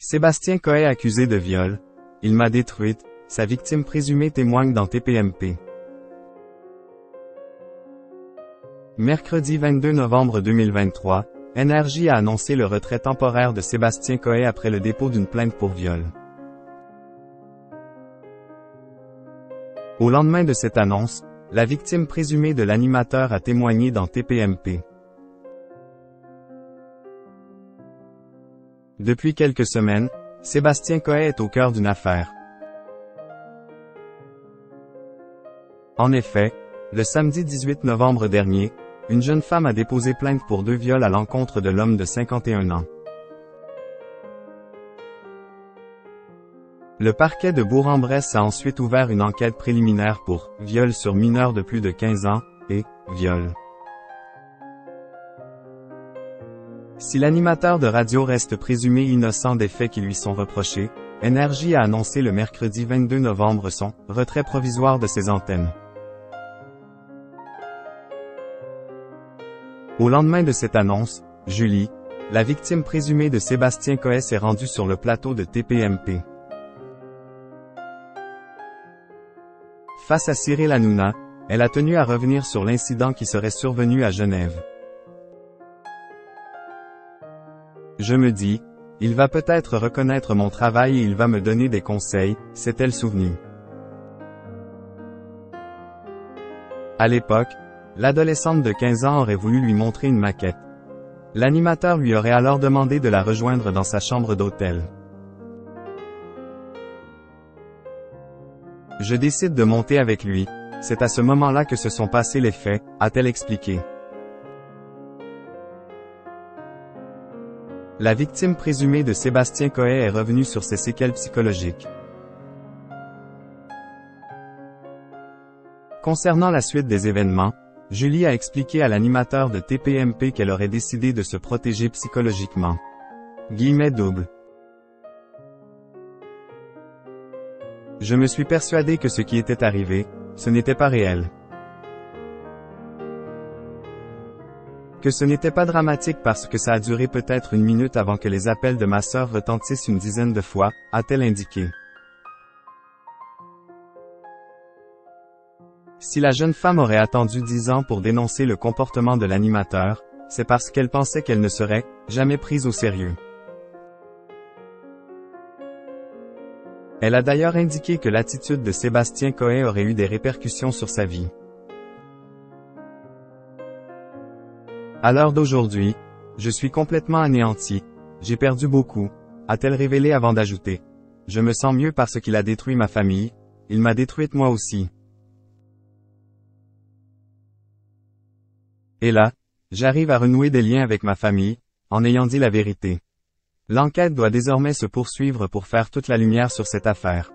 Sébastien Coët accusé de viol. Il m'a détruite. Sa victime présumée témoigne dans TPMP. Mercredi 22 novembre 2023, NRJ a annoncé le retrait temporaire de Sébastien Coët après le dépôt d'une plainte pour viol. Au lendemain de cette annonce, la victime présumée de l'animateur a témoigné dans TPMP. Depuis quelques semaines, Sébastien Coët est au cœur d'une affaire. En effet, le samedi 18 novembre dernier, une jeune femme a déposé plainte pour 2 viols à l'encontre de l'homme de 51 ans. Le parquet de Bourg-en-Bresse a ensuite ouvert une enquête préliminaire pour viol sur mineur de plus de 15 ans et viol. Si l'animateur de radio reste présumé innocent des faits qui lui sont reprochés, NRJ a annoncé le mercredi 22 novembre son retrait provisoire de ses antennes. Au lendemain de cette annonce, Julie, la victime présumée de Sébastien Coët, s'est rendue sur le plateau de TPMP. Face à Cyril Hanouna, elle a tenu à revenir sur l'incident qui serait survenu à Genève. Je me dis, il va peut-être reconnaître mon travail et il va me donner des conseils, s'est-elle souvenue. À l'époque, l'adolescente de 15 ans aurait voulu lui montrer une maquette. L'animateur lui aurait alors demandé de la rejoindre dans sa chambre d'hôtel. Je décide de monter avec lui, c'est à ce moment-là que se sont passés les faits, a-t-elle expliqué. La victime présumée de Sébastien Coët est revenue sur ses séquelles psychologiques. Concernant la suite des événements, Julie a expliqué à l'animateur de TPMP qu'elle aurait décidé de se protéger psychologiquement. Guillemets doubles. Je me suis persuadée que ce qui était arrivé, ce n'était pas réel. Que ce n'était pas dramatique parce que ça a duré peut-être 1 minute avant que les appels de ma sœur retentissent une dizaine de fois, a-t-elle indiqué. Si la jeune femme aurait attendu 10 ans pour dénoncer le comportement de l'animateur, c'est parce qu'elle pensait qu'elle ne serait jamais prise au sérieux. Elle a d'ailleurs indiqué que l'attitude de Sébastien Coët aurait eu des répercussions sur sa vie. À l'heure d'aujourd'hui, je suis complètement anéantie, j'ai perdu beaucoup, a-t-elle révélé avant d'ajouter. Je me sens mieux parce qu'il a détruit ma famille, il m'a détruite moi aussi. Et là, j'arrive à renouer des liens avec ma famille, en ayant dit la vérité. L'enquête doit désormais se poursuivre pour faire toute la lumière sur cette affaire.